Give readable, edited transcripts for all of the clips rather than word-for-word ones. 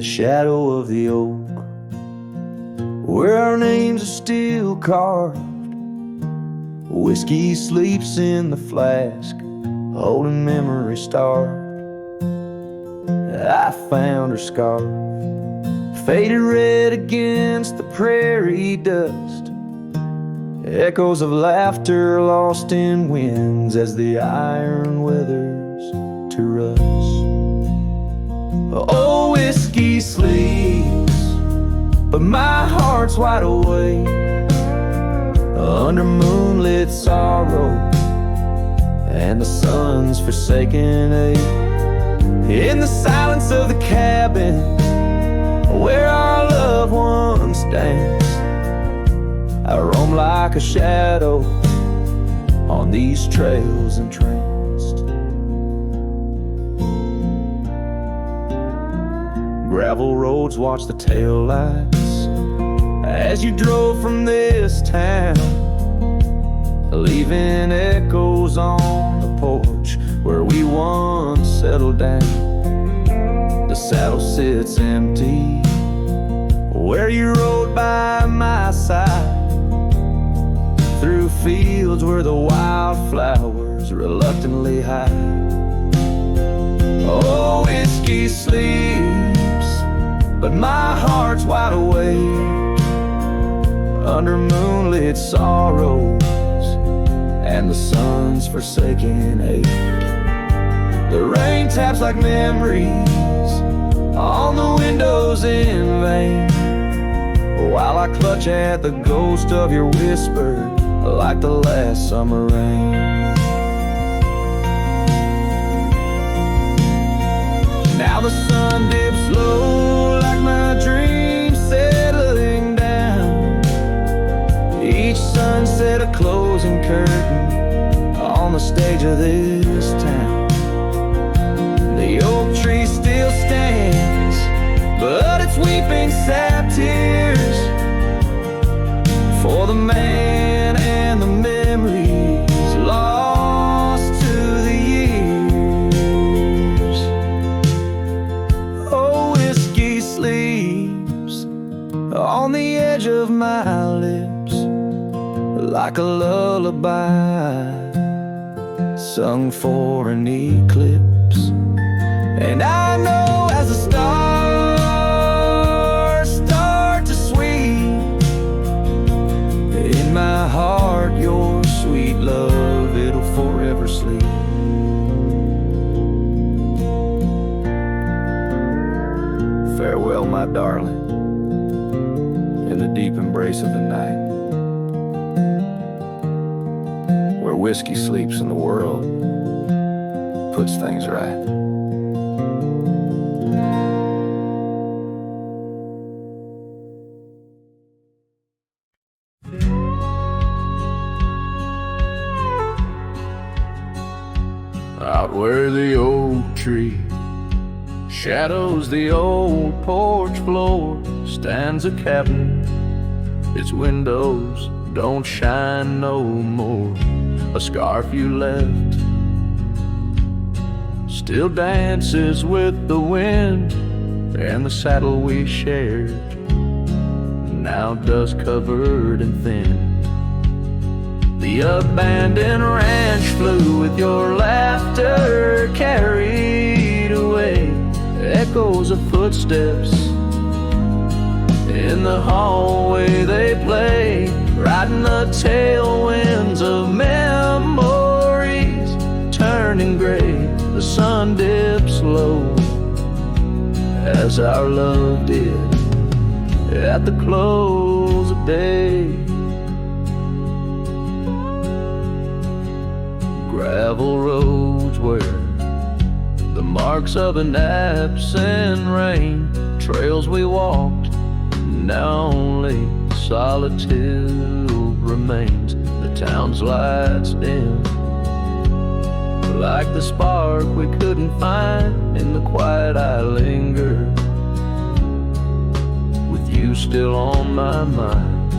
shadow of the oak, where our names are still carved. Whiskey sleeps in the flask, holding memory starved. I found her scarf, faded red against the prairie dust. Echoes of laughter lost in winds as the iron weathers to rust. Oh, whiskey sleeps, but my heart's wide awake under moonlit sorrow and the sun's forsaken ache. In the silence of the cabin where our loved ones danced, I roam like a shadow on these trails entranced. Gravel roads watch the tail lights as you drove from this town, leaving echoes on the porch where we once settled down. The saddle sits empty where you rode by my side, through fields where the wildflowers reluctantly hide. Oh, whiskey sleeps, but my heart's wide awake under moonlit sorrows and the sun's forsaken ache. The rain taps like memories on the windows in vain, while I clutch at the ghost of your whisper like the last summer rain. Now the sun dips low like my dreams settling down. Each sunset a closing curtain on the stage of this town. The oak tree still stands, but it's weeping sad tears for the man and the memories lost to the years. Oh, whiskey sleeps on the edge of my lips like a lullaby sung for an eclipse. And I know as the stars start to swing in my heart, your sweet love, it'll forever sleep. Farewell, my darling, in the deep embrace of the night, where whiskey sleeps and the world puts things right. Out where the oak tree shadows the old porch floor stands a cabin. Its windows don't shine no more. A scarf you left still dances with the wind, and the saddle we shared now dust covered and thin. The abandoned ranch flew with your laughter carried away. Echoes of footsteps in the hallway they play, riding the tailwinds of memories turning gray. The sun dips low as our love did at the close of day. Gravel roads where the marks of an absent rain, trails we walked, now only solitude remains. The town's lights dim like the spark we couldn't find. In the quiet I linger, with you still on my mind.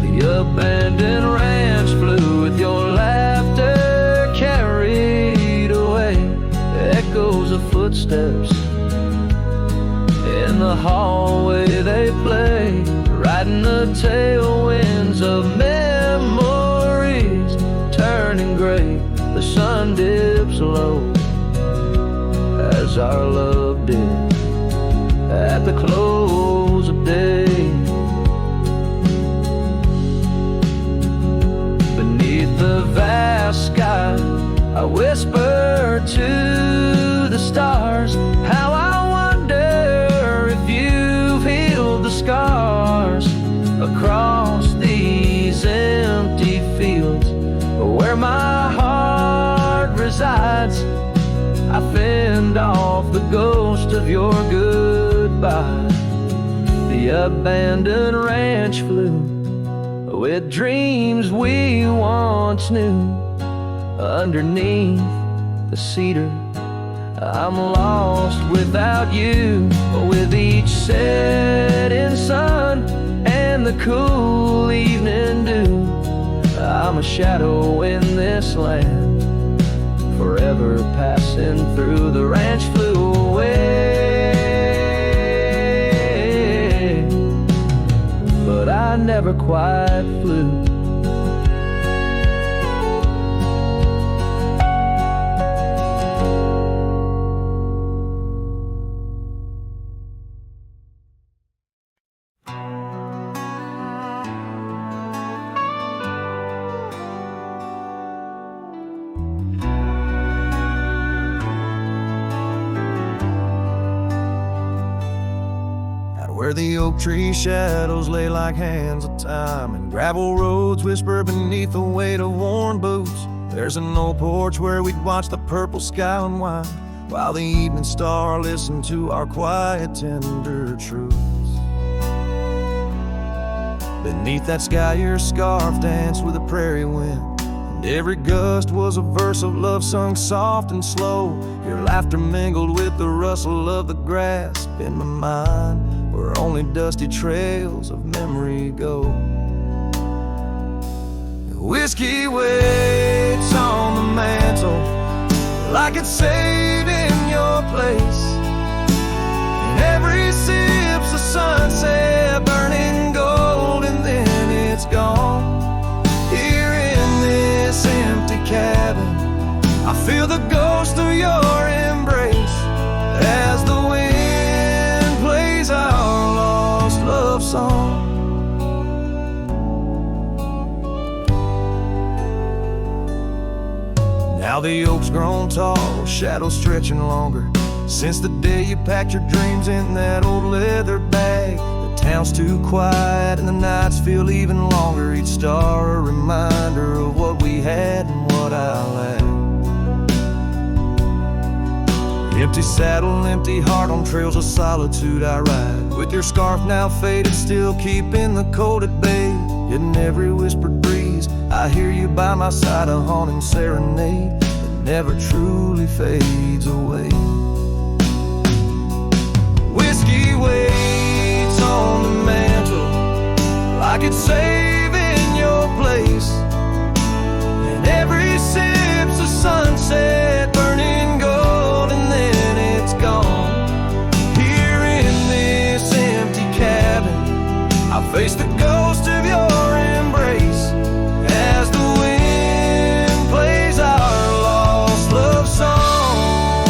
The abandoned ranch flew with your laughter carried away. Echoes of footsteps riding the tailwinds of memories, turning gray, the sun dips low, as our love did at the close of day. Beneath the vast sky, I whisper to the stars, how I wonder if you've healed the scars across these empty fields where my heart resides. I fend off the ghost of your goodbye. The abandoned ranch flew with dreams we once knew. Underneath the cedar, I'm lost without you. With each setting sun and the cool evening dew, I'm a shadow in this land, forever passing through. The ranch flew away, but I never quite flew. Where the oak tree shadows lay like hands of time, and gravel roads whisper beneath the weight of worn boots, there's an old porch where we'd watch the purple sky unwind, while the evening star listened to our quiet, tender truths. Beneath that sky your scarf danced with the prairie wind, and every gust was a verse of love sung soft and slow. Your laughter mingled with the rustle of the grass in my mind, where only dusty trails of memory go. Whiskey waits on the mantle like it's saved in your place, and every sip's a sunset burning gold, and then it's gone. Here in this empty cabin, I feel the ghost of your embrace as the wind plays our lost love song. Now the oak's grown tall, shadows stretching longer, since the day you packed your dreams in that old leather bag. The town's too quiet and the nights feel even longer, each star a reminder of what we had and what I lacked. Empty saddle, empty heart, on trails of solitude I ride, with your scarf now faded, still keeping the cold at bay. In every whispered breeze, I hear you by my side, a haunting serenade that never truly fades away. Whiskey waits on the mantle like it's saving your place, and every sip's a sunset burning gold, and then it's gone. Here in this empty cabin, I face the ghost of your embrace as the wind plays our lost love song.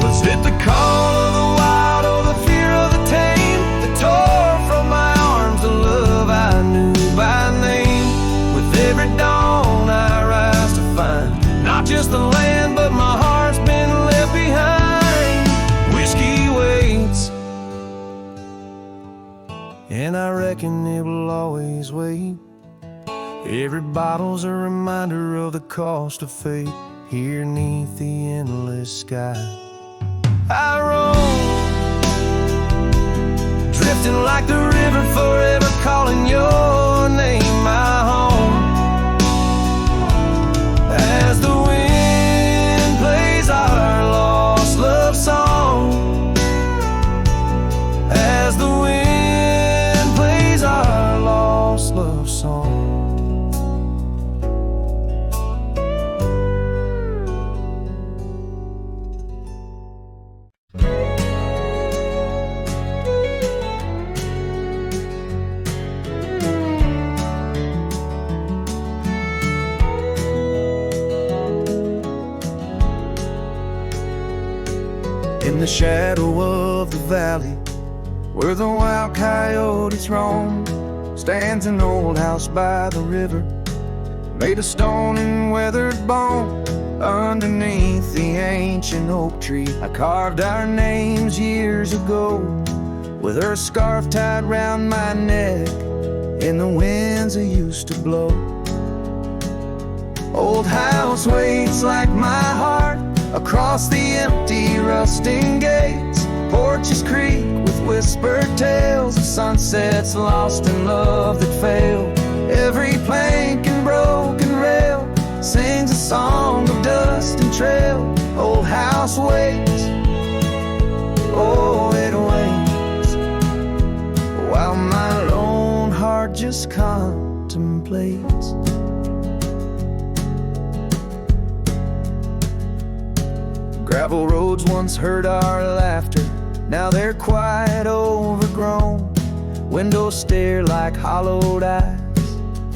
Was it the call of the wild or the fear of the tame that tore from my arms the love I knew by name? With every dawn I rise to find not just the land, but my heart's been left behind. Whiskey waits, and I reckon it will always wait. Every bottle's a reminder of the cost of fate here neath the endless sky. I roam, drifting like the river, forever calling your name my home. As the wind plays our lost love song, as the wind plays our lost love song. In the shadow of the valley, where the wild coyotes roam, stands an old house by the river, made of stone and weathered bone. Underneath the ancient oak tree, I carved our names years ago, with her scarf tied round my neck in the winds that used to blow. Old house waits like my heart across the empty rusting gates. Porches creak with whispered tales of sunsets lost in love that failed. Every plank and broken rail sings a song of dust and trail. Old house waits, oh it waits, while my lone heart just contemplates. Gravel roads once heard our laughter, now they're quite overgrown. Windows stare like hollowed eyes,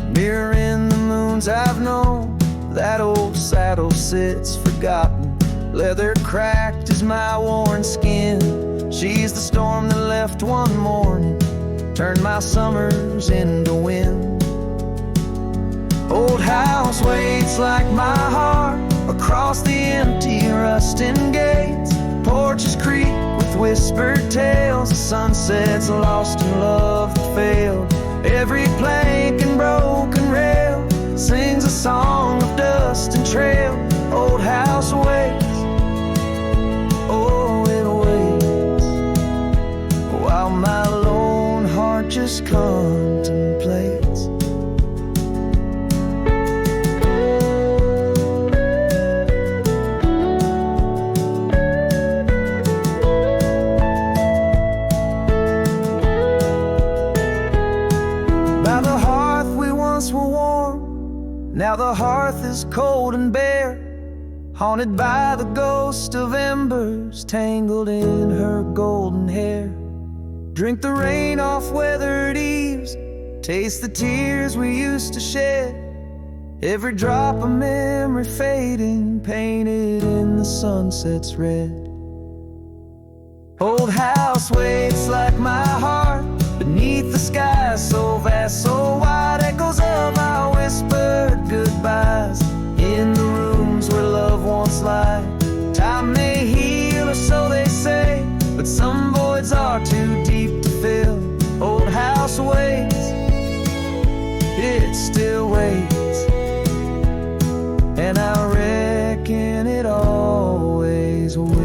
mirroring the moons I've known. That old saddle sits forgotten, leather cracked as my worn skin. She's the storm that left one morning, turned my summers into wind. Old house waits like my heart across the empty rusting gates. Porches creak with whispered tales of sunsets lost in love that failed. Every plank and broken rail sings a song of dust and trail. Old house waits, oh it waits, while my lone heart just contemplates. Now the hearth is cold and bare, haunted by the ghost of embers tangled in her golden hair. Drink the rain off weathered eaves, taste the tears we used to shed. Every drop of memory fading, painted in the sunset's red. Old house waits like my heart beneath the sky so vast, so wide. Echoes of our whispered goodbyes in the rooms where love once lied. Time may heal, or so they say, but some voids are too deep to fill. Old house waits, it still waits, and I reckon it always will.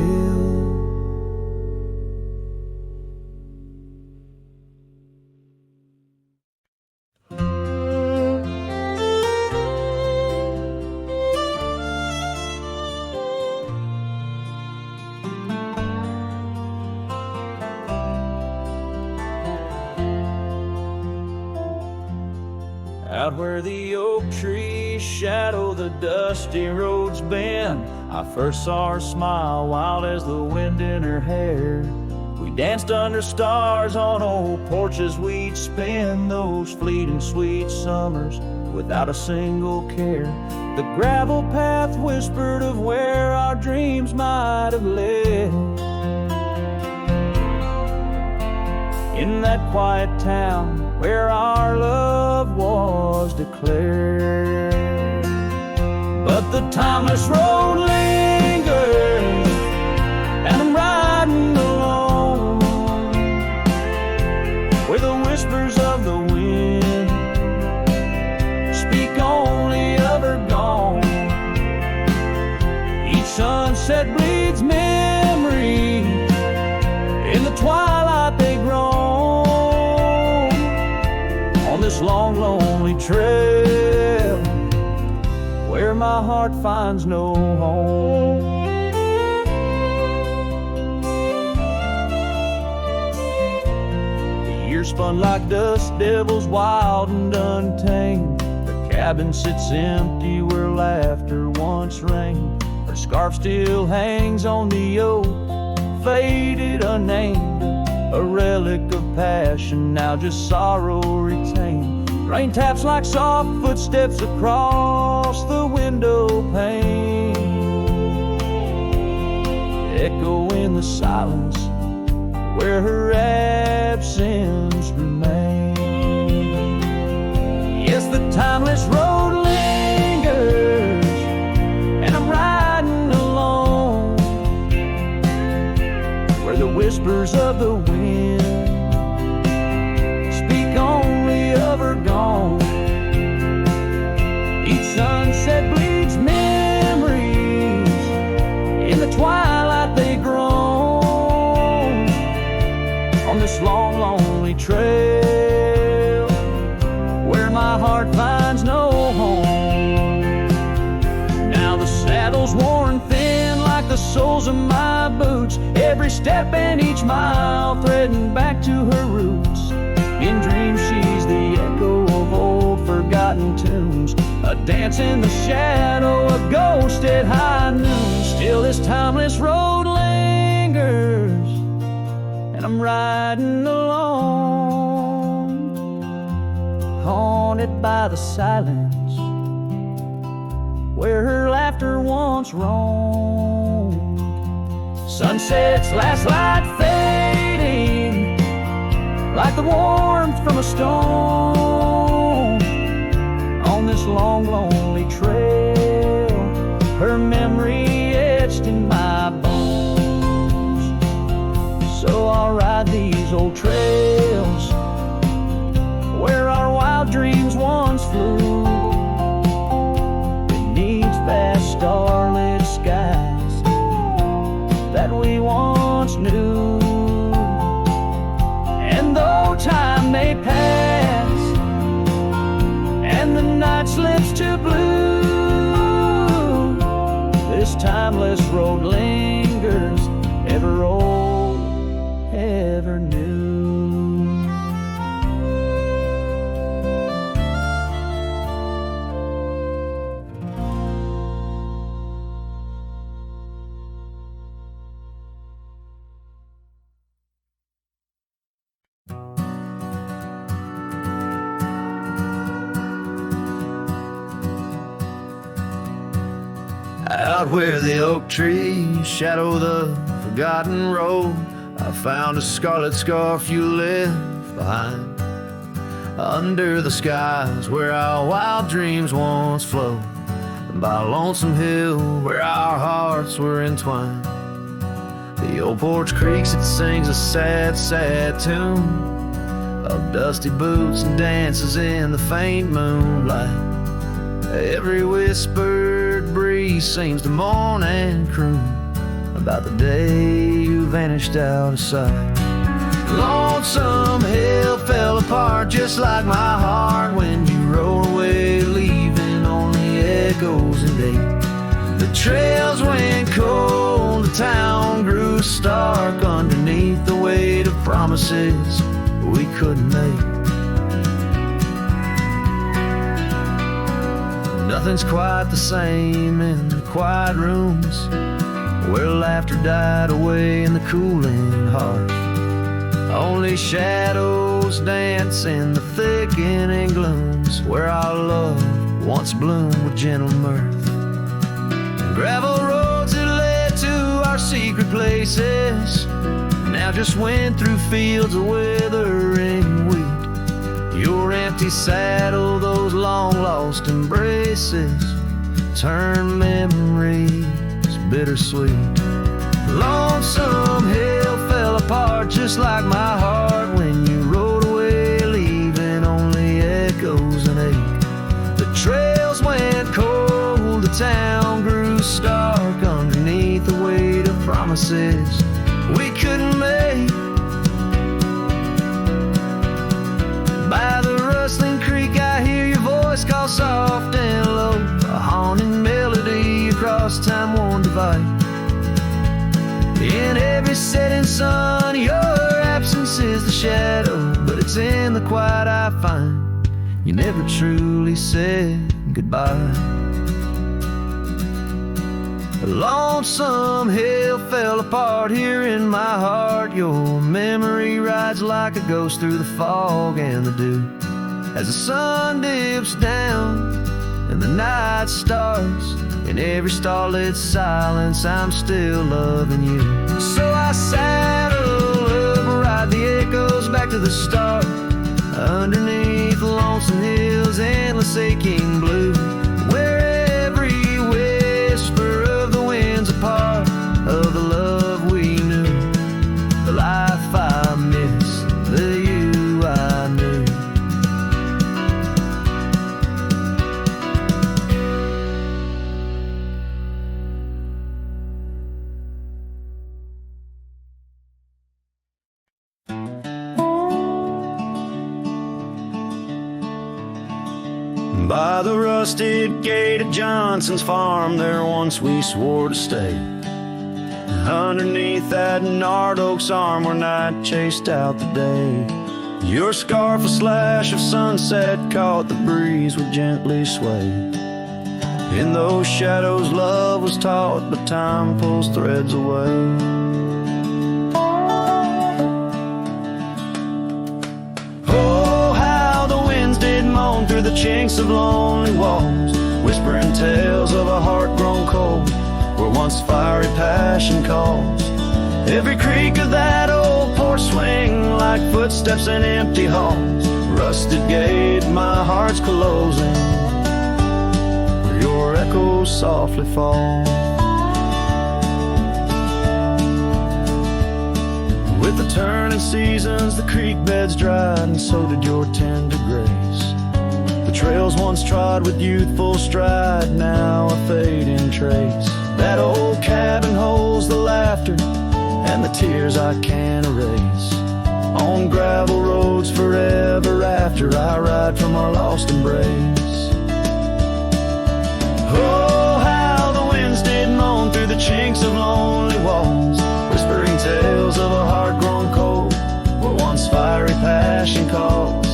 Out where the oak trees shadow the dusty roads bend, I first saw her smile wild as the wind in her hair. We danced under stars on old porches, we'd spend those fleeting sweet summers without a single care. The gravel path whispered of where our dreams might have led. In that quiet town where our love was declared. But the timeless road lingers, and I'm riding alone, where the whispers of the wind speak only of her gone. Each sunset bleeds memory, in the twilight they groan. This long, lonely trail where my heart finds no home. The years spun like dust devils, wild and untamed. The cabin sits empty where laughter once reigned. Her scarf still hangs on the oak, faded, unnamed, a relic of passion, now just sorrow retained. Rain taps like soft footsteps across the window pane, echo in the silence where her absence remains. Yes, the timeless road lingers, and I'm riding alone, where the whispers of the wind speak only of her gone. Each sunset bleeds memories, in the twilight they groan, on this long, lonely trail where my heart finds no home. Now the saddle's worn thin like the soles of my boots, every step and each mile threading back to her roots. In dreams she's the echo of old forgotten tunes, a dance in the shadow, a ghost at high noon. Still this timeless road lingers, and I'm riding alone, haunted by the silence where her laughter once roamed. Sunset's last light fading like the warmth from a stone, on this long, lonely trail, her memory etched in my bones. So I'll ride these old trails where our wild dreams once flew, beneath vast starlit skies that we once knew. And though time may pass and the night slips to blue, this timeless road lingers, ever old, ever new. Out where the oak trees shadow the forgotten road, I found a scarlet scarf you left behind. Under the skies where our wild dreams once flowed, and by a lonesome hill where our hearts were entwined. The old porch creaks, it sings a sad, sad tune of dusty boots and dances in the faint moonlight. Every whispered breeze seems to moan and croon about the day you vanished out of sight. Lonesome hill fell apart just like my heart when you rode away, leaving only echoes and ache. The trails went cold, the town grew stark underneath the weight of promises we couldn't make. Nothing's quite the same in the quiet rooms where laughter died away in the cooling heart. Only shadows dance in the thickening glooms where our love once bloomed with gentle mirth. Gravel roads that led to our secret places now just went through fields of withering wheat. Your empty saddle, those long lost embraces, turn memories bittersweet. Lonesome hill fell apart just like my heart when you rode away, leaving only echoes and ache. The trails went cold, the town grew stark underneath the weight of promises we couldn't make. By the rustling creek I hear your voice call soft and low, a haunting melody across time-worn divide. In every setting sun your absence is the shadow, but it's in the quiet I find you never truly said goodbye. A lonesome hill fell apart here in my heart. Your memory rides like a ghost through the fog and the dew. As the sun dips down and the night starts, In every starlit silence, I'm still loving you. So I saddle up, ride the echoes back to the start. Underneath the lonesome hills, endless aching blue, where every whisper of the wind's a part of the love we knew, the life I miss, the you I knew. By the rusted gate of Johnson's farm, there once we swore to stay. Underneath that gnarled oak's arm where night chased out the day. Your scarf, a slash of sunset, caught the breeze would gently sway. In those shadows love was taught, but time pulls threads away. Through the chinks of lonely walls, whispering tales of a heart grown cold, where once fiery passion calls. Every creak of that old porch swing like footsteps in empty halls. Rusted gate, my heart's closing, where your echoes softly fall. With the turning seasons, the creek beds dried, and so did your tender grace. The trails once trod with youthful stride, now a fading trace. That old cabin holds the laughter and the tears I can't erase. On gravel roads forever after, I ride from our lost embrace. Oh, how the winds did moan through the chinks of lonely walls, whispering tales of a heart grown cold, where once fiery passion calls.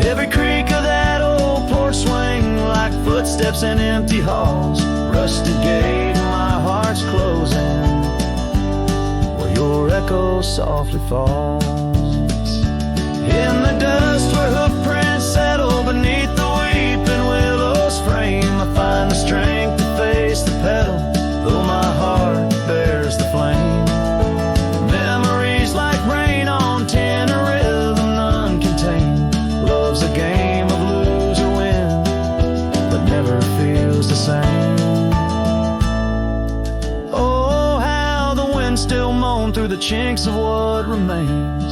Every creak of that old porch swing like footsteps in empty halls. Rusted gate, my heart's closing, where your echo softly falls. In the dust where hoofprints settle beneath the weeping willow's frame, I find the strength to face the pedal, though my heart bears the flame. Memories like rain on tin, a rhythm none contain. Love's a game of lose or win, but never feels the same. Oh, how the wind still moan through the chinks of what remains.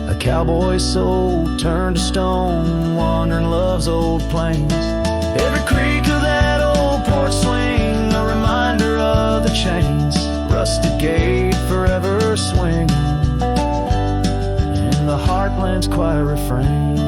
A cowboy's soul turned to stone, wandering love's old plains. Every creak of that old porch swing, a reminder of the chains. Rusted gate forever swinging in the heartland's quiet refrains.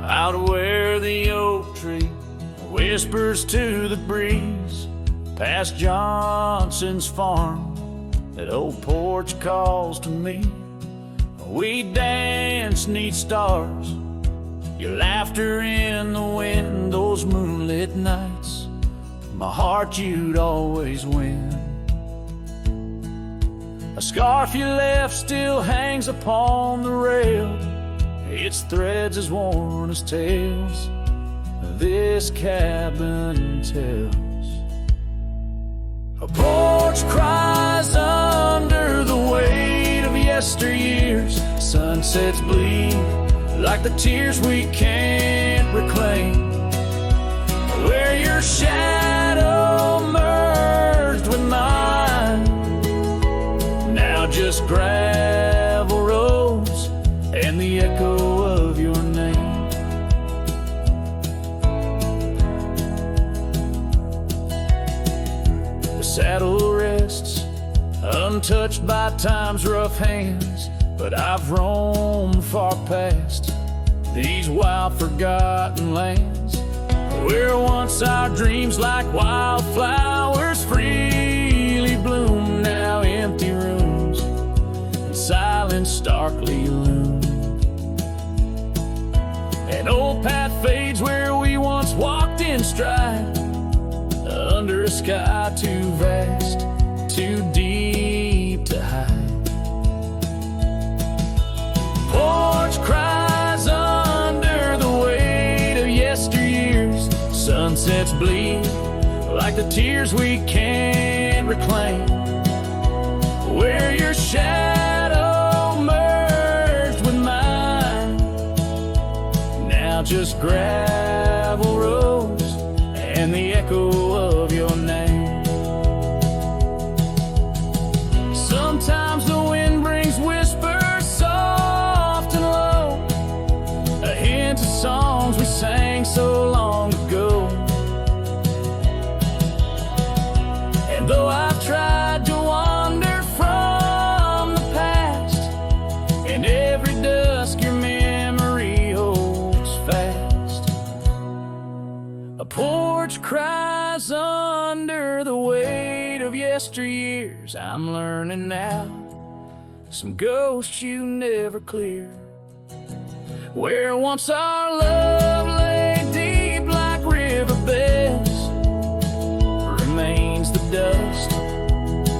Out where the oak tree whispers to the breeze, past Johnson's farm, that old porch calls to me. We dance 'neath stars, your laughter in the wind, those moonlit nights. My heart you'd always win. A scarf you left still hangs upon the rail, its threads as worn as tales this cabin tells. A porch cries under the weight of yesteryears. Sunsets bleed like the tears we can't reclaim, where your shadow merged with mine. Now just gravel roads and the echo of your name. saddle rests, untouched by time's rough hands. But I've roamed far past these wild forgotten lands, where once our dreams like wildflowers freely bloom. Now empty rooms and silence starkly loom. An old path fades where we once walked in stride, under a sky too vast, too deep to hide. Porch cries under the weight of yesteryears. Sunsets bleed like the tears we can't reclaim, where your shadow merged with mine. Now just gravel roads and the echo of your name. Sometimes the wind brings whispers soft and low, a hint of songs we sang so long ago. And though I've tried to wander from the past, in every dusk your memory holds fast. A porch cries under the weight of yesteryears. I'm learning now, some ghosts you never clear, where once our love lay deep like riverbeds, remains the dust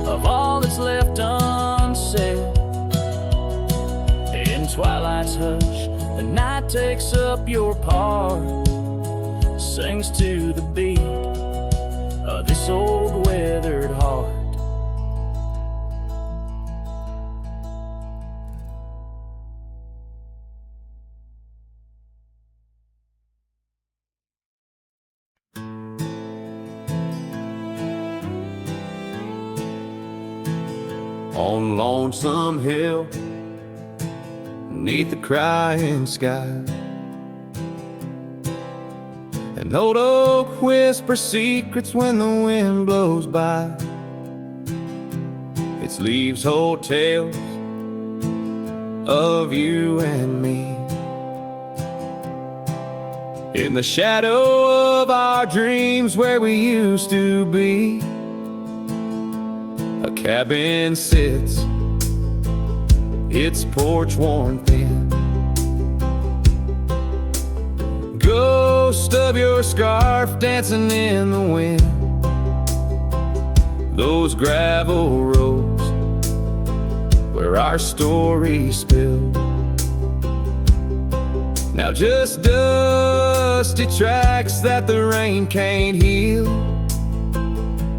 of all that's left unsaid. In twilight's hush, the night takes up your part, sings to the beat of this old weathered heart. On lonesome hill, neath the crying sky, an old oak whispers secrets when the wind blows by. Its leaves hold tales of you and me, in the shadow of our dreams where we used to be. A cabin sits, its porch worn thin, ghost of your scarf dancing in the wind. Those gravel roads where our stories spilled, now just dusty tracks that the rain can't heal.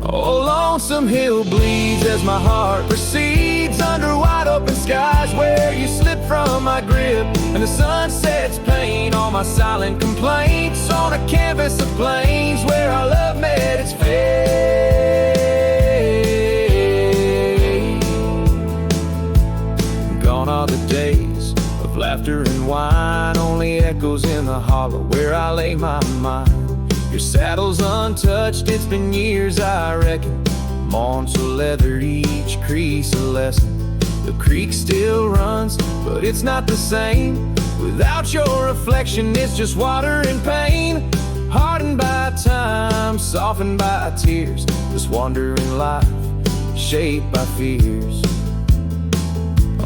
Oh, lonesome hill bleeds as my heart proceeds under wide open skies, where you slip from my grip and the sun sets paint all my silent complaints on a canvas of plains where our love met its fate. Gone are the days of laughter and wine, only echoes in the hollow where I lay my mind. Your saddle's untouched, it's been years I reckon, mourn so leathered, each crease a lesson. The creek still runs, but it's not the same without your reflection. It's just water and pain, hardened by time, softened by tears, this wandering life shaped by fears.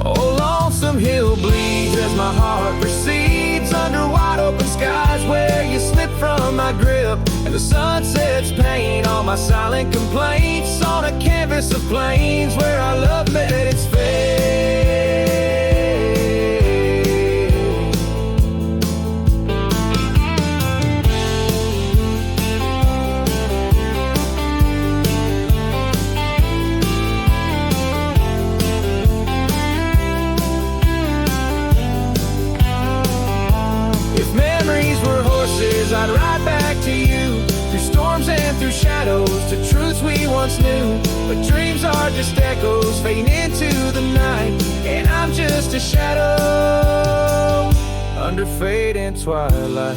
Oh, lonesome hill bleeds as my heart proceeds under wide open skies, where you slip from my grip and the sun sets paint all my silent complaints on a canvas of plains where our love met its fate. I'd ride back to you through storms and through shadows, to truths we once knew. But dreams are just echoes fading into the night, and I'm just a shadow under fading twilight.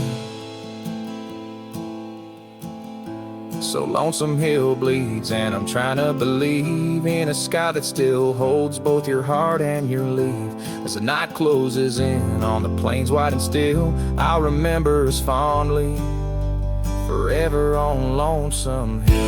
So Lonesome Hill bleeds, and I'm trying to believe in a sky that still holds both your heart and your leave. As the night closes in on the plains wide and still, I'll remember us fondly, forever on Lonesome Hill.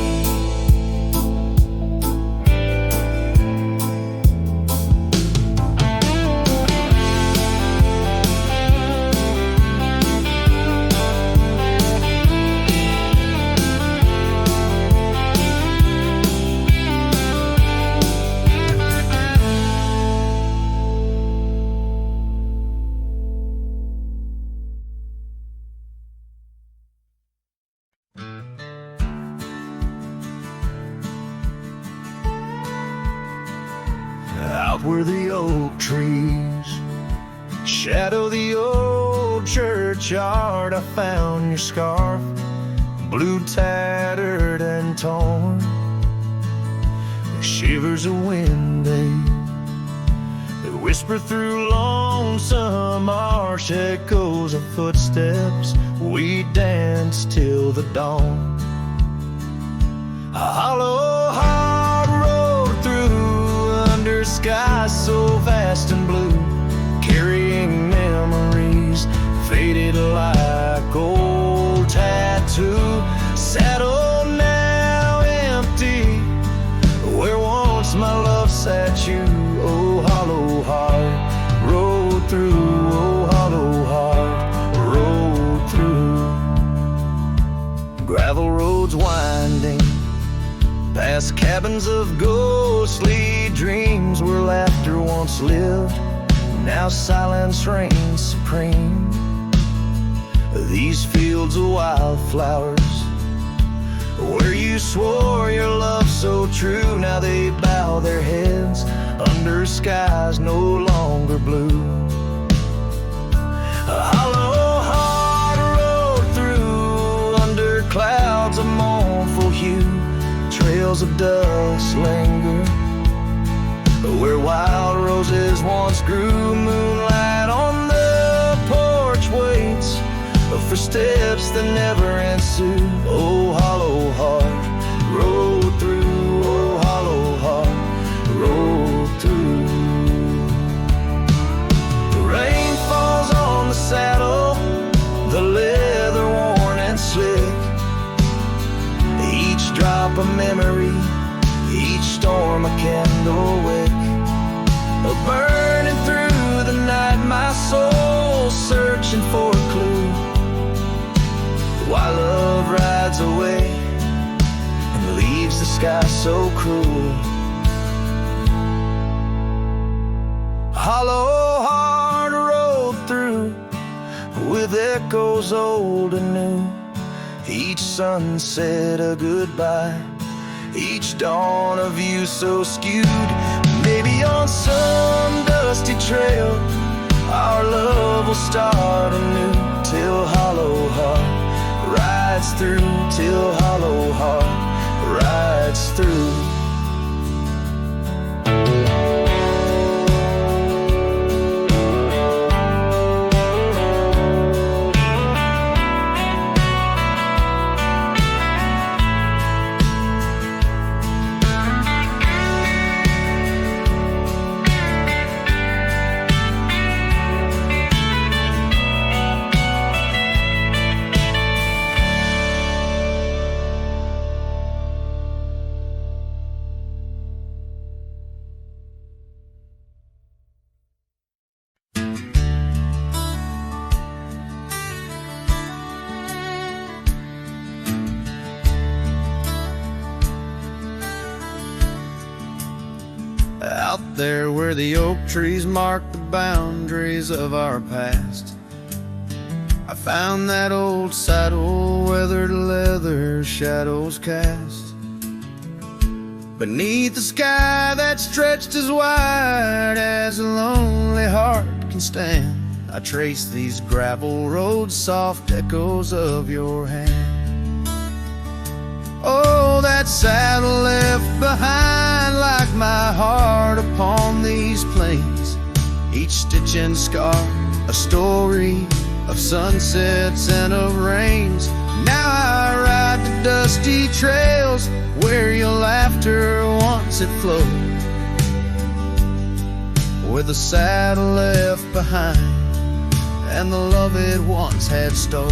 Out where the oak trees shadow the old churchyard, I found your scarf, blue, tattered and torn. Shivers of wind, they whisper through lonesome marsh, echoes of footsteps. We dance till the dawn. A hollow heart road through under skies so vast and blue, carrying memories faded like old tattoo. Saddle now empty, where once my love sat you. Oh, hollow heart rode through. Oh, hollow heart rode through. Gravel roads winding past cabins of ghostly dreams, where laughter once lived, now silence reigns supreme. These fields of wildflowers, where you swore your love so true, now they bow their heads under skies no longer blue. A hollow heart rode through under clouds of mournful hue. Trails of dust linger where wild roses once grew. Moonlight on the porch waits for steps that never ensue. Oh, hollow heart rode through. Oh, hollow heart rode through. The rain falls on the saddle, the leather worn and slick. Each drop a memory, each storm a candle wick. Burning through the night, my soul searching for a clue, while love rides away and leaves the sky so cruel. Hollow heart rode through with echoes old and new. Each sunset a goodbye, each dawn a view so skewed. Maybe on some dusty trail our love will start anew, till hollow heart rides through, till hollow heart rides through. Out there where the oak trees mark the boundaries of our past, I found that old saddle, weathered leather, shadows cast. Beneath the sky that stretched as wide as a lonely heart can stand, I trace these gravel roads, soft echoes of your hand. Oh, that saddle left behind like my heart upon these plains, each stitch and scar a story of sunsets and of rains. Now I ride the dusty trail it flowed, with a saddle left behind and the love it once had stole.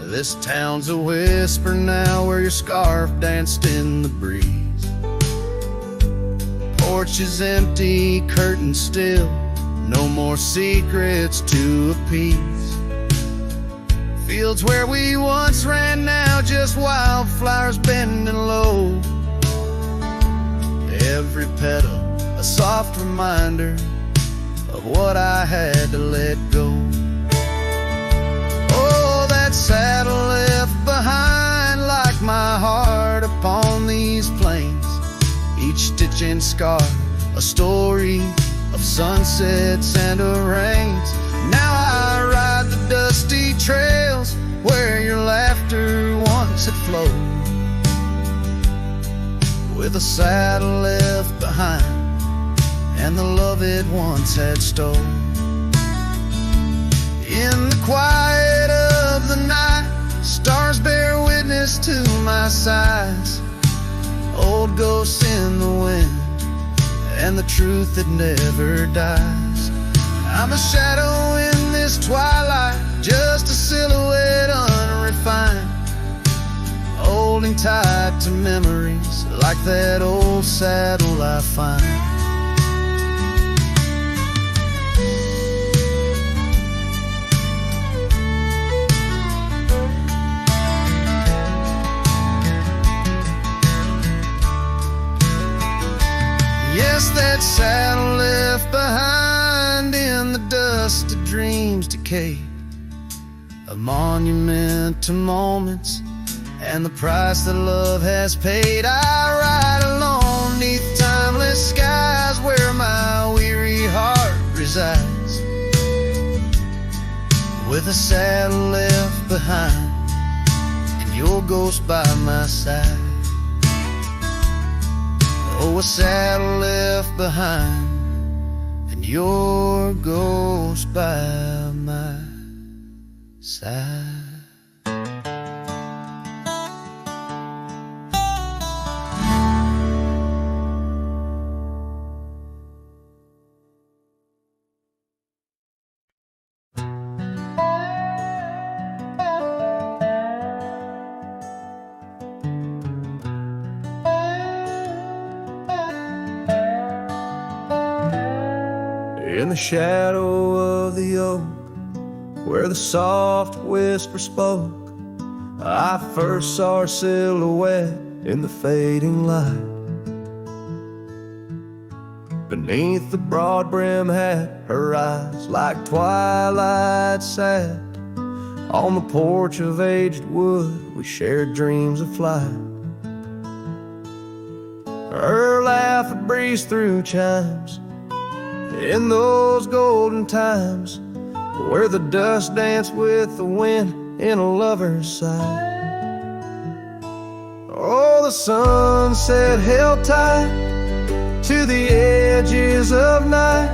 This town's a whisper now, where your scarf danced in the breeze. Porch is empty, curtains still, no more secrets to appease. Fields where we once ran now, just wildflowers bending low. Every petal a soft reminder of what I had to let go. Oh, that saddle left behind, like my heart upon these plains. Each stitch and scar, a story of sunsets and of rains. Now I ride the dusty trails where your laughter once had flowed, with a saddle left behind and the love it once had stole. In the quiet of the night, stars bear witness to my sighs. Old ghosts in the wind and the truth that never dies. I'm a shadow in this twilight, just a silhouette unrefined, holding tight to memories like that old saddle I find. Yes, that saddle left behind in the dust of dreams decay, a monument to moments and the price that love has paid. I ride alone neath timeless skies where my weary heart resides, with a saddle left behind and your ghost by my side. Oh, a saddle left behind and your ghost by my side. In the shadow of the oak, where the soft whisper spoke, I first saw her silhouette in the fading light. Beneath the broad brim hat, her eyes like twilight sat. On the porch of aged wood, we shared dreams of flight. Her laugh would breeze through chimes in those golden times, where the dust danced with the wind in a lover's sight. Oh, the sunset held tight to the edges of night,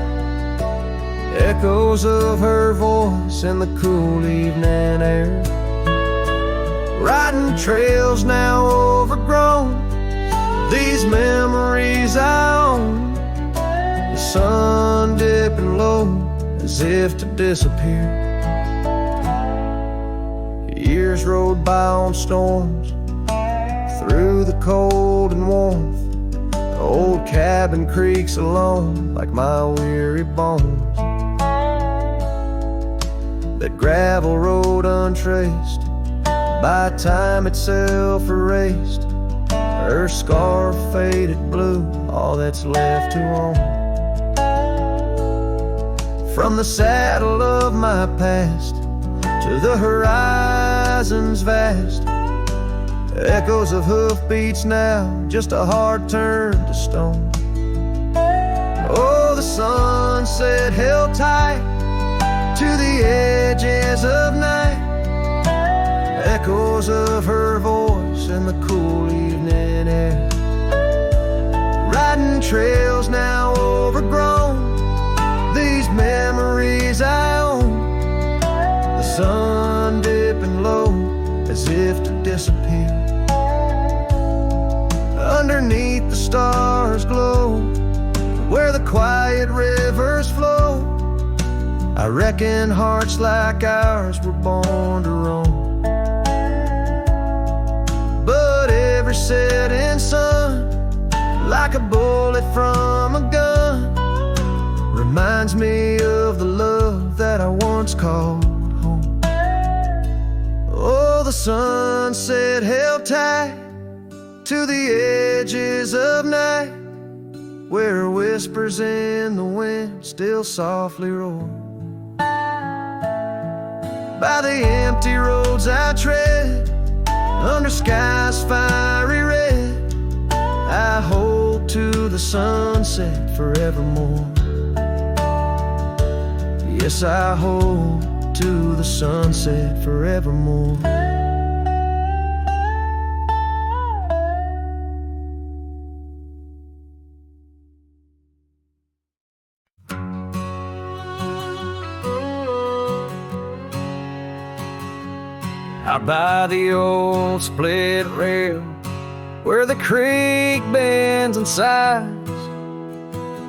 echoes of her voice in the cool evening air. Riding trails now overgrown, these memories I own. The sun dipping low as if to disappear. Years rode by on storms, through the cold and warmth. The old cabin creaks alone like my weary bones. That gravel road untraced, by time itself erased. Her scarf faded blue, all that's left to own. From the saddle of my past to the horizons vast, echoes of hoofbeats now, just a heart turned to stone. Oh, the sunset held tight to the edges of night, echoes of her voice in the cool evening air. Riding trails now overgrown, these memories I own. The sun dipping low as if to disappear. Underneath the stars glow, where the quiet rivers flow, I reckon hearts like ours were born to roam. But every setting sun, like a bullet from a gun, reminds me of the love that I once called home. Oh, the sunset held tight to the edges of night, where whispers in the wind still softly roll. By the empty roads I tread, under skies fiery red, I hold to the sunset forevermore. Yes, I hold to the sunset forevermore. Out by the old split rail, where the creek bends and sighs,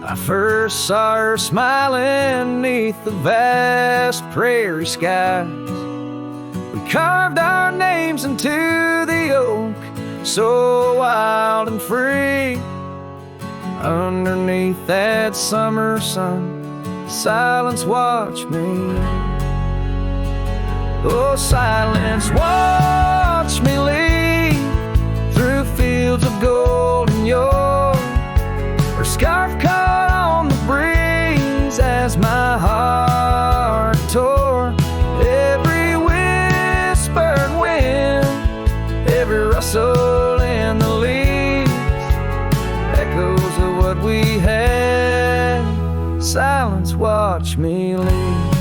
I first saw her smiling neath the vast prairie skies. We carved our names into the oak, so wild and free. Underneath that summer sun, silence watched me. Oh, silence, watch me lead through fields of golden yore, her scarf caught on the breeze as my heart tore. Every whispered wind, every rustle in the leaves, echoes of what we had. Silence, watch me lead.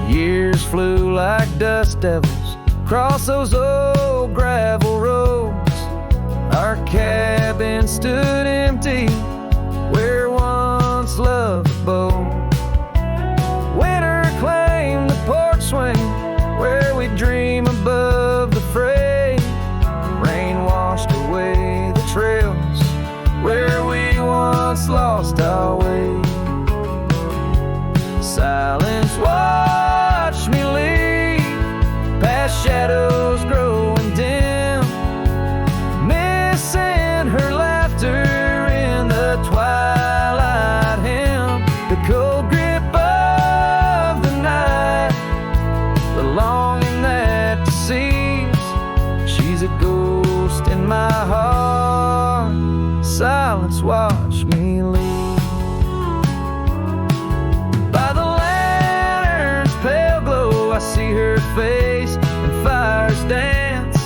Years flew like dust devils across those old gravel roads. Our cabin stood empty where once loved abode. Winter claimed the porch swing where we dream above the fray. Rain washed away the trails where we once lost our way. Silence, watch me lead past shadows growing dim, missing her laughter in the twilight hymn. The cold grip of the night, the longing that deceives. She's a ghost in my heart. Silence, watch me lead. By the lantern's pale glow, I see her face and fires dance.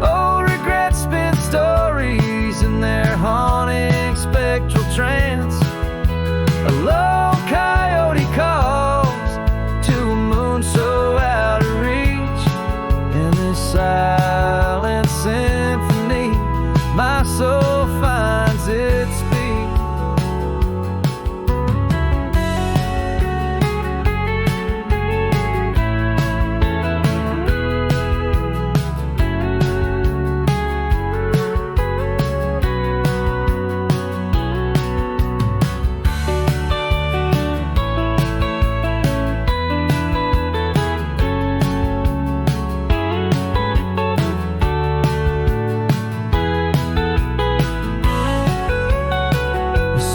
Old regrets spin stories in their haunting spectral trance. A lone coyote calls to a moon so out of reach. In this silent symphony, my soul finds its speech.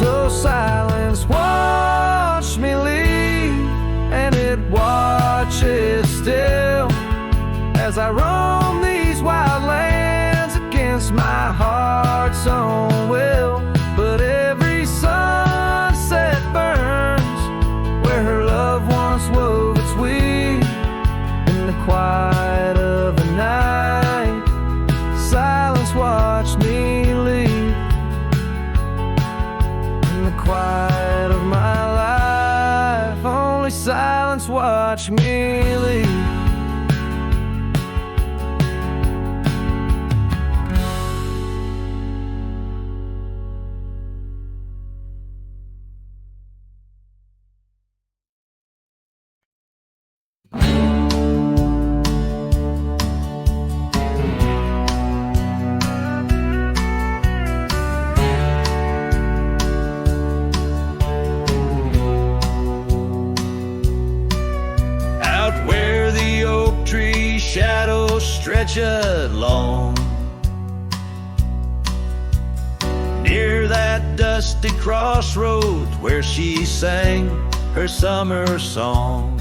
So silence, watch me lead, and it watches still as I roam these wild lands against my heart's own will. But every sunset burns where her love once wove its weave. In the quiet of the night, silence, watch me lead. In the quiet of my life, only silence, watch me lead. stretch along. Near that dusty crossroads where she sang her summer song,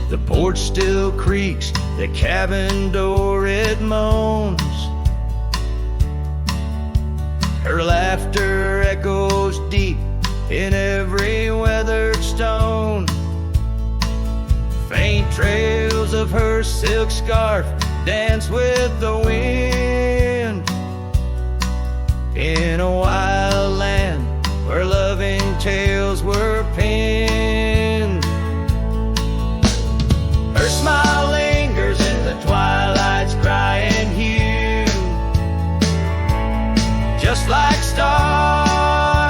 the porch still creaks, the cabin door it moans. Her laughter echoes deep in every weathered stone. Faint trails of her silk scarf dance with the wind in a wild land where loving tales were penned. Her smile lingers in the twilight's crying hue, just like starlight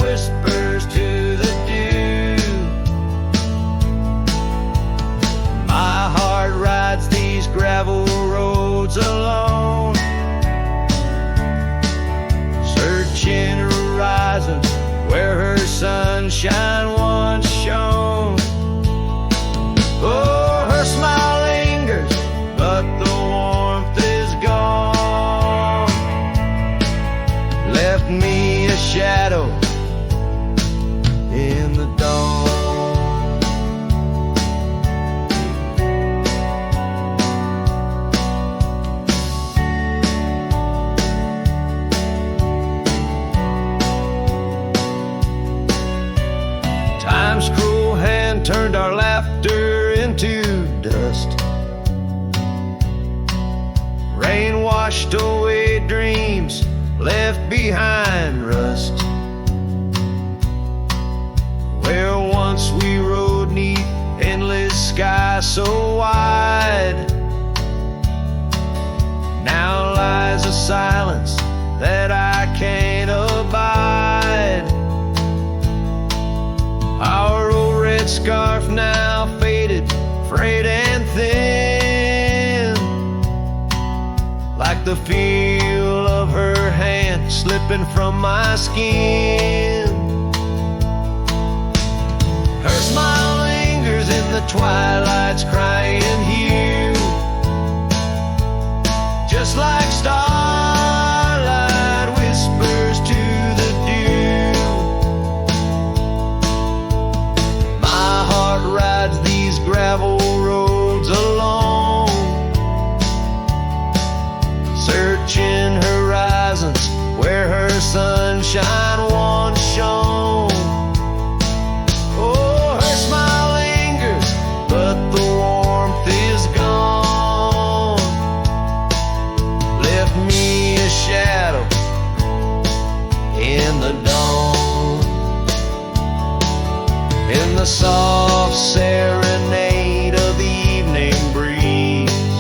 whispers to the dew. My heart rides these gravel roads alone, searching horizons where her sunshine once shone. Oh, her smile lingers, but the warmth is gone. Left me a shadow in the dawn. Time's cruel hand turned our laughter into dust. Rain washed away dreams, left behind rust. Where once we rode 'neath endless sky so wide, now lies a silence that I can't abide. Our old red scarf now faded, frayed and thin, like the feel of her hand slipping from my skin. Her smile lingers in the twilight's crying hue, just like starlight whispers to the dew. My heart rides these gravel roads alone, searching horizons where her sunshine once shone. Oh, her smile lingers, but the warmth is gone. Left me a shadow in the dawn. In the soft serenade of the evening breeze,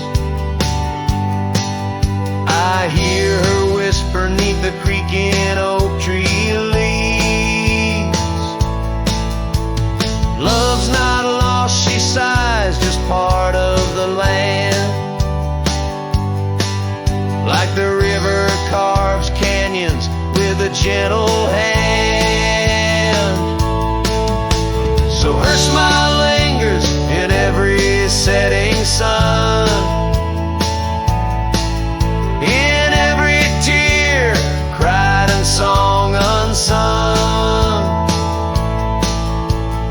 I hear her whisper 'neath the creaking oak tree leaves. Love's not lost, she sighs, just part of the land. Like the river carves canyons with a gentle hand. So her smile lingers in every setting sun, in every tear cried and song unsung.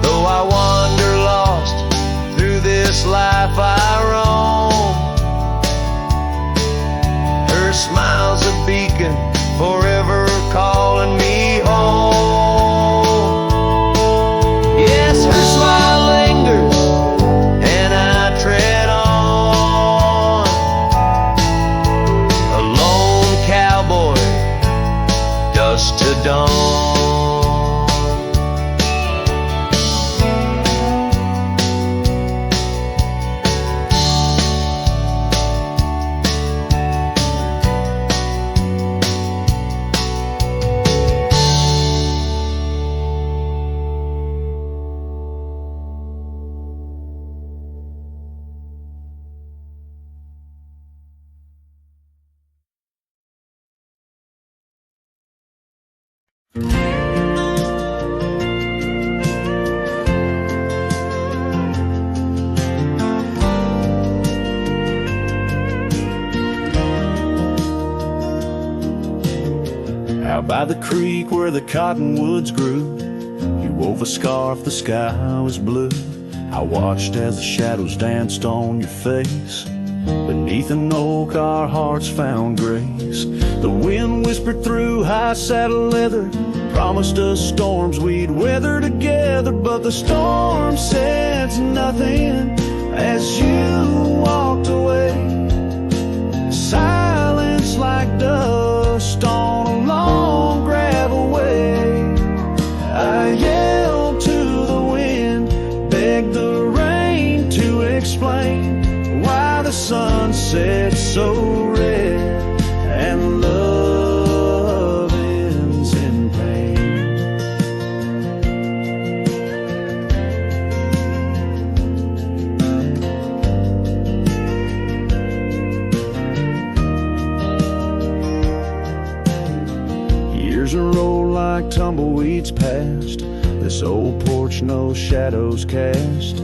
Though I wander lost through this life I roam, her smile's a beacon forever calling me home. Yes, her smile lingers and I tread on, a lone cowboy, dusk to dawn. Out by the creek where the cottonwoods grew, you wove a scarf, the sky was blue. I watched as the shadows danced on your face. Beneath an oak our hearts found grace. The wind whispered through high saddle leather, promised us storms we'd weather together. But the storm said nothing as you walked away. Silence like dust on a long gravel way. I yelled to the wind, begged the rain to explain why the sun set so red and love ends in pain. Years roll like tumbleweeds past this old porch, no shadows cast,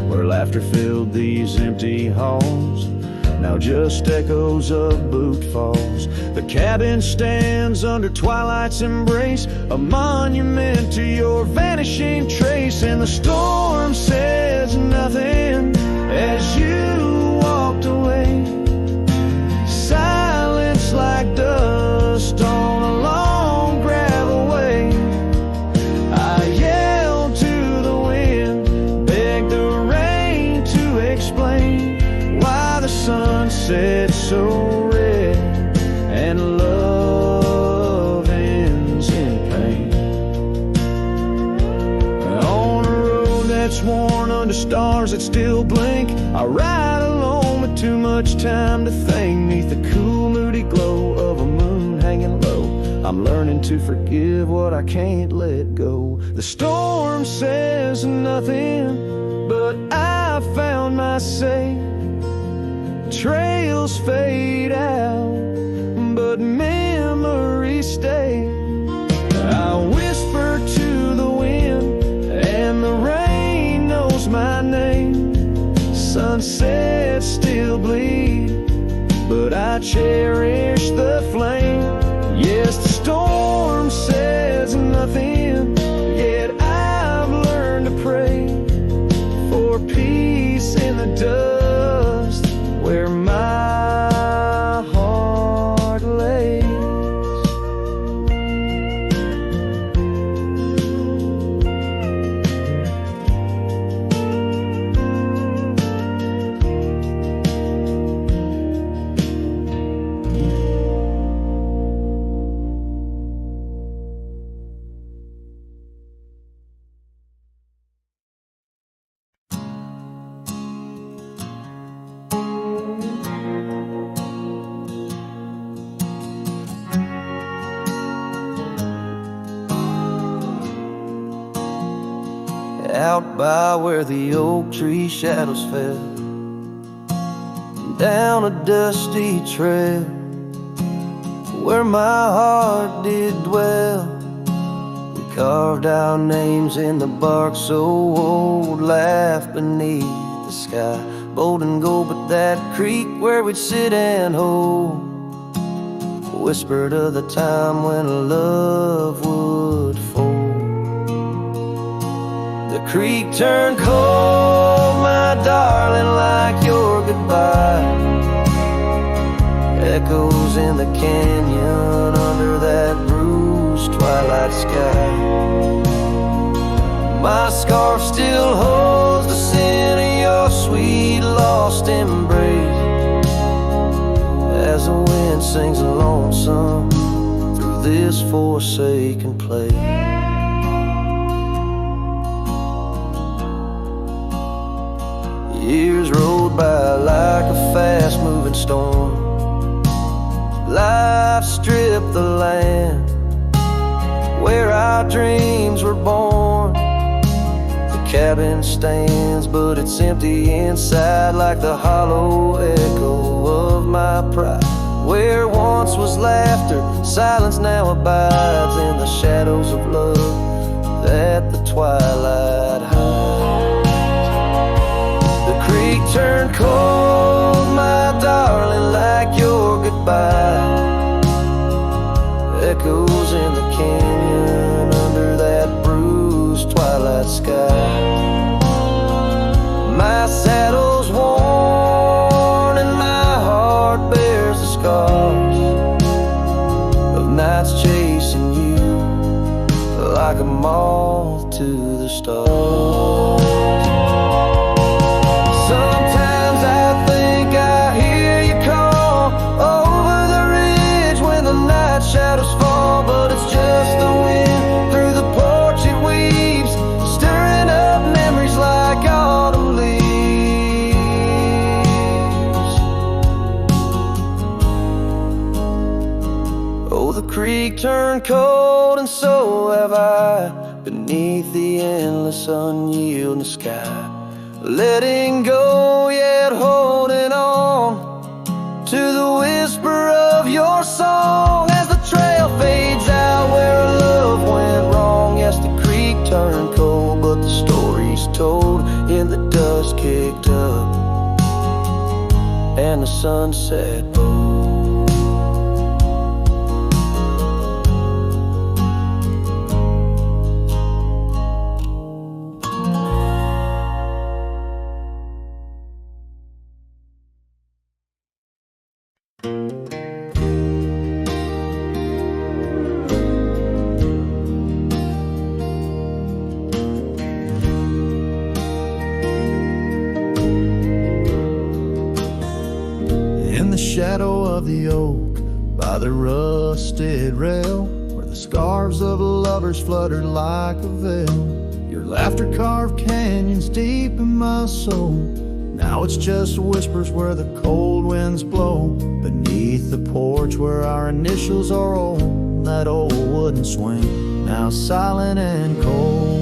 where laughter filled these empty halls, now just echoes of boot falls. The cabin stands under twilight's embrace, a monument to your vanishing trace. And the storm says nothing as you walked away. Silence like dust on a long gravel way. I yelled to the wind, begged the rain to explain why the sun set so red and love ends in pain. On a road that's worn under stars that still blink, I ride alone with too much time to think. Neath the cool moody glow of a moon hanging low, I'm learning to forgive what I can't let go. The storm says nothing, but I found my say. Trails fade out, but memories stay. I whisper to the wind, and the rain knows my name. Sunsets still bleed, but I cherish the flame. Yes, the storm says nothing, yet I've learned to pray for peace in the dust where my heart lays. Out by where the oak tree shadows fell, down a dusty trail where my heart did dwell. We carved our names in the bark so old, laughed beneath the sky, bold and gold. But that creek where we'd sit and hold whispered of the time when love would fold. The creek turned cold, my darling, like your goodbye. Echoes in the canyon under that bruised twilight sky. My scarf still holds the scent of your sweet lost embrace, as the wind sings a lonesome through this forsaken place. Years rolled by like a fast-moving storm. Life stripped the land where our dreams were born. The cabin stands, but it's empty inside, like the hollow echo of my pride. Where once was laughter, silence now abides in the shadows of love that the twilight hides. The creek turned cold, my darling, like your goodbye. Echoes in the stars. Sometimes I think I hear you call over the ridge when the night shadows fall, but it's just the wind through the porch it weaves, stirring up memories like autumn leaves. Oh, the creek turned cold and so have I, beneath the endless unyielding sky, letting go yet holding on to the whisper of your song as the trail fades out where our love went wrong. Yes, the creek turned cold, but the story's told in the dust kicked up and the sunset bow. In the shadow of the oak, by the rusted rail, where the scarves of lovers fluttered like a veil, your laughter carved canyons deep in my soul. Now it's just whispers where the cold winds blow, beneath the porch where our initials are old. That old wooden swing, now silent and cold.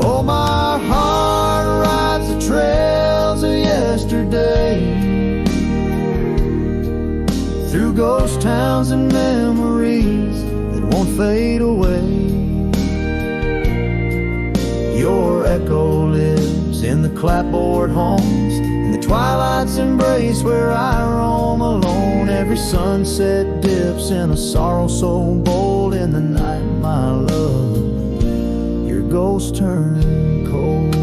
Oh, my heart rides the trails of yesterday, through ghost towns and memories that won't fade away. Your echo lives in the clapboard homes, in the twilight's embrace where I roam alone. Every sunset dips in a sorrow so bold. In the night, my love, your ghost turn cold.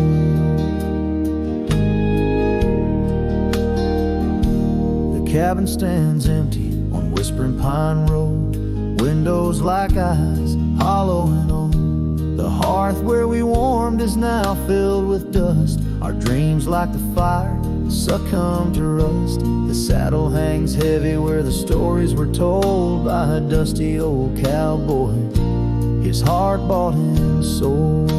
The cabin stands empty on Whispering Pine Road, windows like eyes, hollow and old. The hearth where we warmed is now filled with dust. Our dreams like the fire succumb to rust. The saddle hangs heavy where the stories were told by a dusty old cowboy, his heart bought and sold.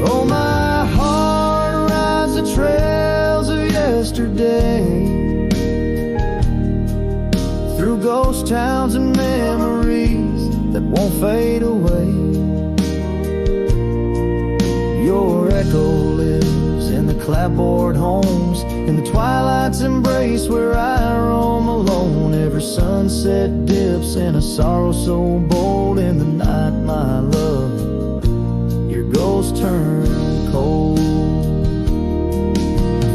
Oh, my heart rides the trails of yesterday, through ghost towns and memories that won't fade away. Your echo lives in the clapboard homes, in the twilight's embrace where I roam alone. Every sunset dips in a sorrow so bold. In the night, my love, your ghost turn cold.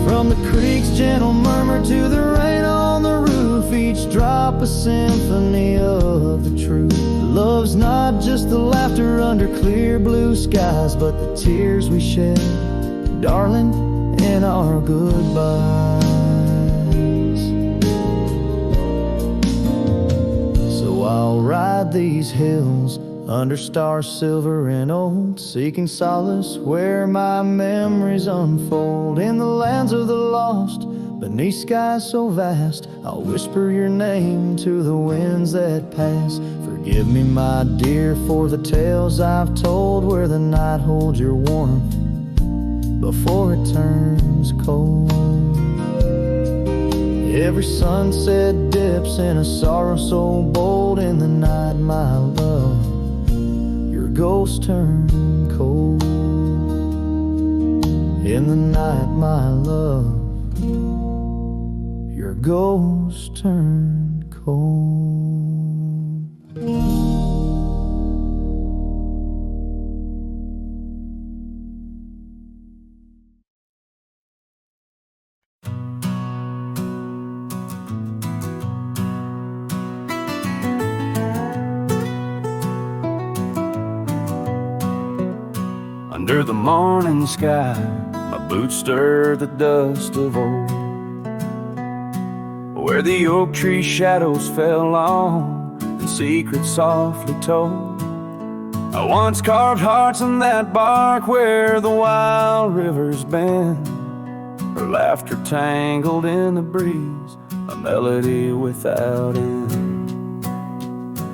From the creek's gentle murmur to the rain on the roof, each drop a symphony of the truth. Love's not just the laughter under clear blue skies, but the tears we shed, darling, in our goodbyes. So I'll ride these hills under stars silver and old, seeking solace where my memories unfold. In the lands of the lost, beneath skies so vast, I'll whisper your name to the winds that pass. Forgive me, my dear, for the tales I've told, where the night holds your warmth before it turns cold. Every sunset dips in a sorrow so bold. In the night, my love, your ghost turn cold. In the night, my love, your ghost turn cold. Under the morning sky, my boots stir the dust of old, where the oak tree shadows fell long and secrets softly told. I once carved hearts in that bark where the wild rivers bend. Her laughter tangled in the breeze, a melody without end.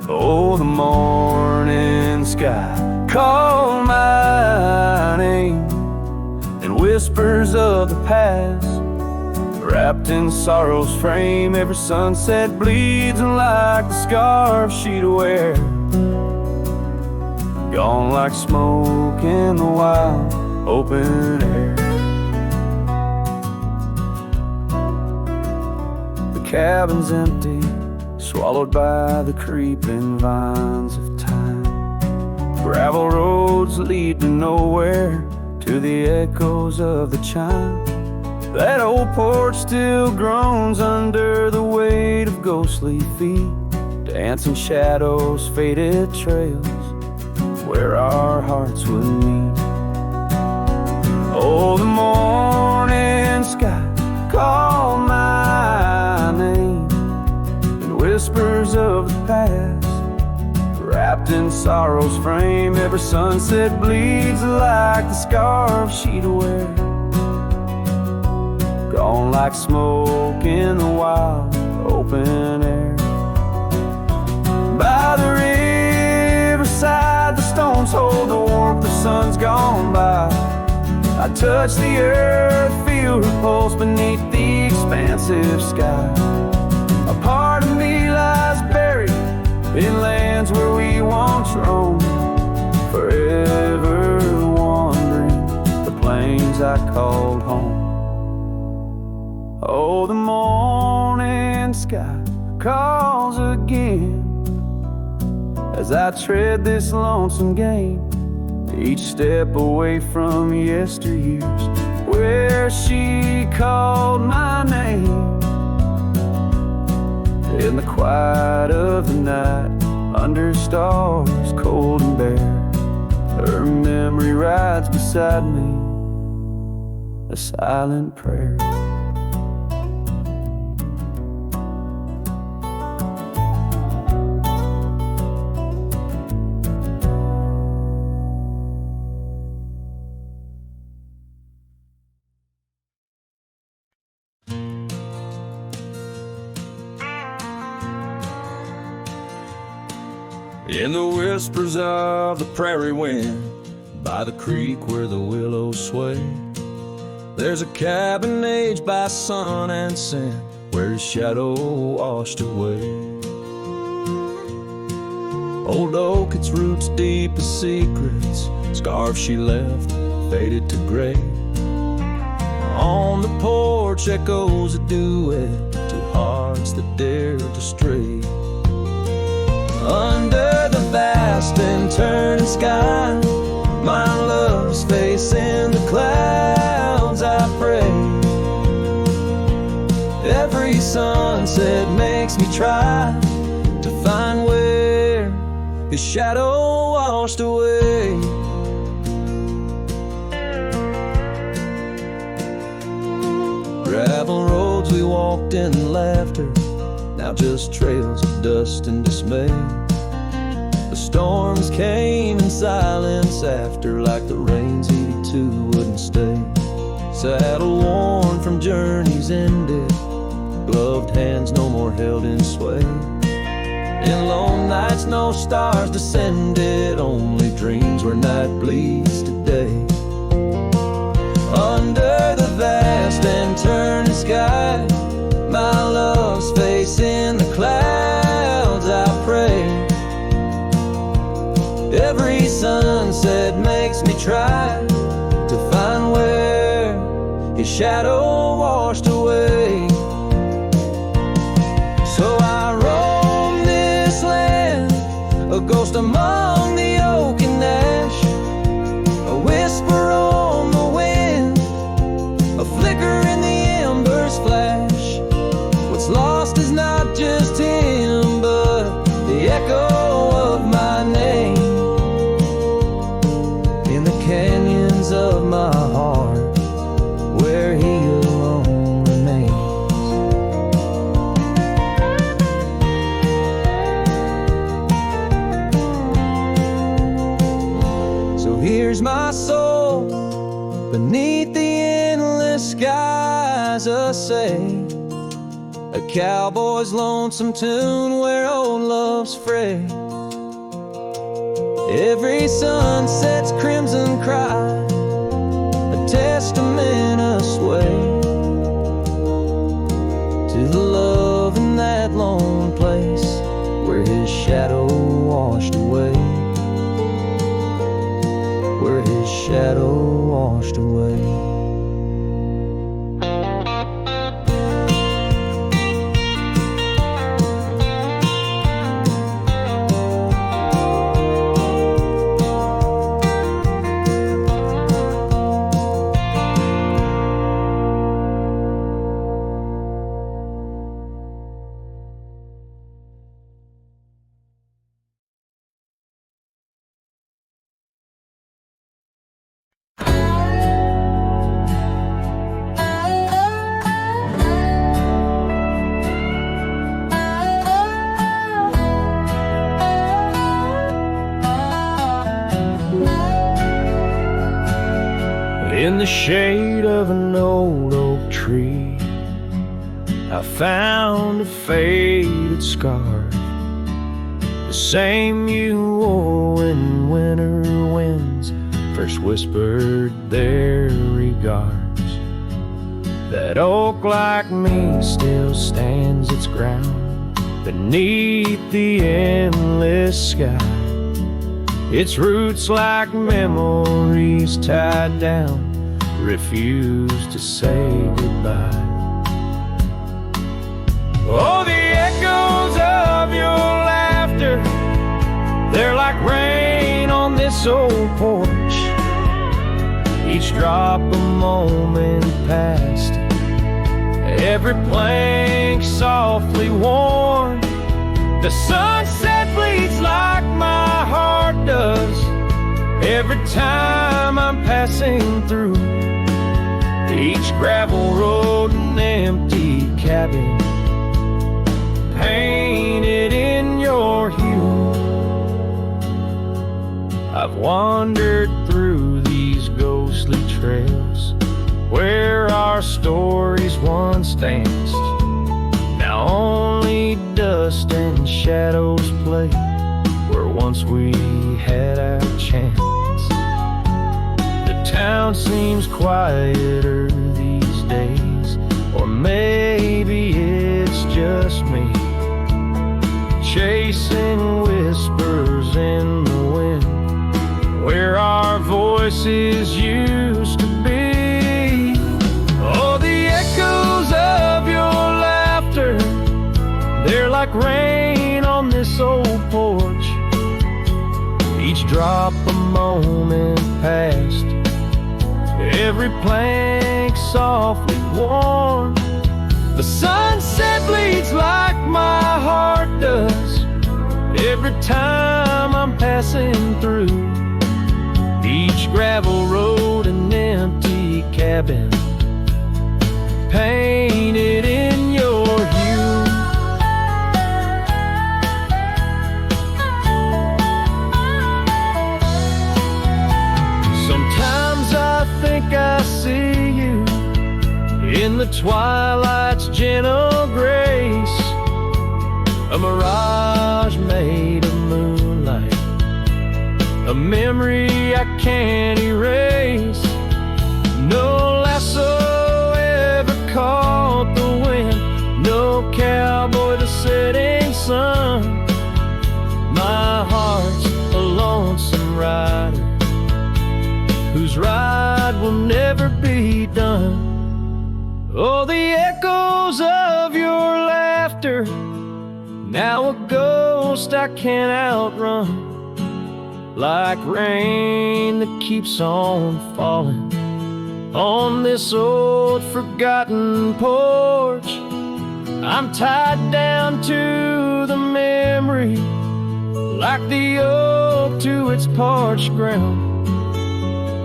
Oh, the morning sky called my name in whispers of the past. Wrapped in sorrow's frame, every sunset bleeds like the scarf she'd wear. Gone like smoke in the wild open air. The cabin's empty, swallowed by the creeping vines of time. Gravel roads lead to nowhere, to the echoes of the chime. That old porch still groans under the weight of ghostly feet. Dancing shadows, faded trails, where our hearts would meet. Oh, the morning sky called my name in whispers of the past. Wrapped in sorrow's frame, every sunset bleeds like the scarf she'd wear. Gone like smoke in the wild open air. By the riverside, the stones hold the warmth, the sun's gone by. I touch the earth, feel her pulse beneath the expansive sky. A part of me lies buried in lands where we once roamed, forever wandering the plains I called home. Oh, the morning sky calls again as I tread this lonesome game, each step away from yesteryears where she called my name. In the quiet of the night, under stars cold and bare, her memory rides beside me, a silent prayer. In the whispers of the prairie wind, by the creek where the willows sway, there's a cabin aged by sun and sand, where his shadow washed away. Old oak, its roots deep as secrets, scarf she left, faded to gray. On the porch echoes a duet, two hearts that dared to stray. Under the vast and turning sky, my love's face in the clouds, I pray. Every sunset makes me try to find where his shadow washed away. Gravel roads we walked in laughter, now just trails of dust and dismay. The storms came in silence after, like the rains he too wouldn't stay. Saddle worn from journeys ended, gloved hands no more held in sway. In lone nights no stars descended, only dreams where night bleeds today. Under the vast and turning sky, my love's face in the clouds, I pray. Every sunset makes me try to find where his shadow washed away. So I roam this land, a ghost among the oak and ash, a whisper on the wind, a flicker in the embers flash. What's lost is not just him, but the echo of my name in the canyons of my heart, where he alone soul beneath the endless skies, say a cowboy's lonesome tune where old love's frayed. Every sunset's crimson cry, a testament of sway to the love in that lone place where his shadow washed away, where his shadow washed away. In the shade of an old oak tree, I found a faded scarf, the same you wore when winter winds first whispered their regards. That oak like me still stands its ground beneath the endless sky, its roots like memories tied down, refuse to say goodbye. Oh, the echoes of your laughter, they're like rain on this old porch, each drop a moment past, every plank softly worn. The sunset bleeds like my heart does every time I'm passing through each gravel road and empty cabin painted in your hue. I've wandered through these ghostly trails where our stories once danced. Now only dust and shadows play where once we had our chance. The town seems quieter these days, or maybe it's just me, chasing whispers in the wind where our voices used to be. Oh, the echoes of your laughter, they're like rain on this old porch, each drop a moment past, every plank softly worn. The sunset bleeds like my heart does every time I'm passing through each gravel road and empty cabin painted in your hue. Sometimes I think I see you in the twilight's gentle grace, a mirage made of moonlight, a memory I can't erase. No lasso ever caught the wind, no cowboy the setting sun. My heart's a lonesome rider whose ride will never be done. Oh, the echoes of your laughter, now a ghost I can't outrun, like rain that keeps on falling on this old forgotten porch. I'm tied down to the memory, like the oak to its parched ground.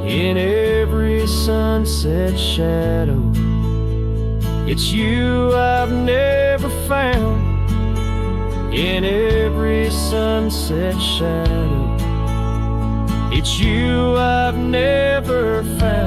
In every sunset shadow, it's you I've never found. In every sunset shadow, It's you I've never found.